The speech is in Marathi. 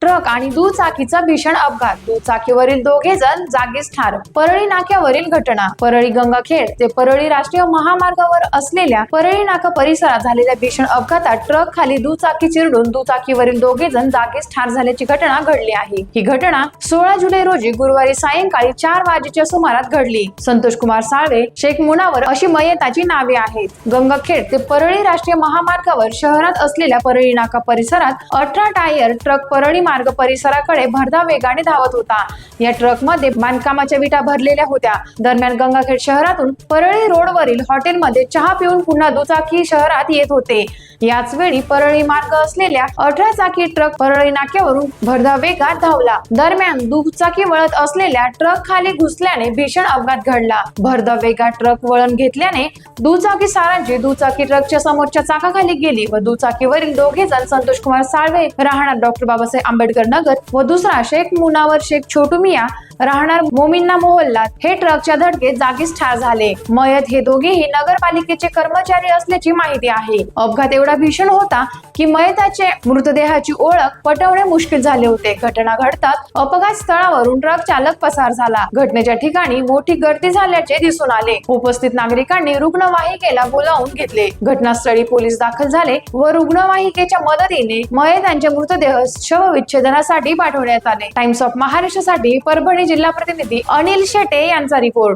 ट्रक आणि दुचाकीचा भीषण अपघात, दुचाकीवरील दोघे जण जागीच ठार. परळी नाक्यावरील घटना. परळी गंगाखेड ते परळी राष्ट्रीय महामार्गावर असलेल्या परळी नाका परिसरात झालेल्या भीषण अपघातात ट्रक खाली दुचाकी चिरडून दुचाकीवरील दोघे जण जागीच ठार झाल्याची घटना घडली आहे. ही घटना 16 जुलै रोजी गुरुवारी सायंकाळी 4 वाजेच्या सुमारास घडली. संतोष कुमार साळवे, शेख मुनावर अशी मयताची नावे आहेत. गंगाखेड ते परळी राष्ट्रीय महामार्गावर शहरात असलेल्या परळी नाका परिसरात 18 टायर ट्रक परळी मार्ग परिसराकडे भरधाव वेगाने धावत होता. या ट्रक मध्ये बांधकामाच्या विटा भरलेल्या होत्या. दरम्यान गंगाखेड शहरातून परळी रोडवरील हॉटेलमध्ये चहा पिऊन पुन्हा दुचाकी शहरात येत होते. याच वेळी परळी मार्ग असलेल्या 18 चाकी ट्रक परळी नाक्यावरून भरधाव वेगात धावला. दरम्यान दुचाकी वळत असलेल्या ट्रक खाली घुसल्याने भीषण अपघात घडला. भरधाव वेगात ट्रक वळण घेतल्याने दुचाकी सारांची दुचाकी ट्रकच्या समोरच्या चाकाखाली गेली व दुचाकीवरील दोघे जण संतोष कुमार साळवे राहणार डॉक्टर बाबासाहेब आंबेडकर नगर व दुसरा शेख मुनावर शेख छोटू मिया राहणार मोमिन्ना मोहल्ला हे ट्रकच्या धडकेत जागीच ठार झाले. मयत हे दोघेही नगरपालिकेचे कर्मचारी असल्याची माहिती आहे. अपघात एवढा भीषण होता की मयताचे मृतदेहाची ओळख पटवणे मुश्किल झाले होते. घटना घडताच अपघात स्थळावरून ट्रक चालक पसार झाला. घटनेच्या ठिकाणी मोठी गर्दी झाल्याचे दिसून आले. उपस्थित नागरिकांनी रुग्णवाहिकेला बोलावून घेतले. घटनास्थळी पोलीस दाखल झाले व रुग्णवाहिकेच्या मदतीने मयतांचे मृतदेह शवविच्छेदनासाठी पाठवण्यात आले. टाइम्स ऑफ महाराष्ट्रासाठी परभणी जिल्हा प्रतिनिधी अनिल शेटे यांचा रिपोर्ट.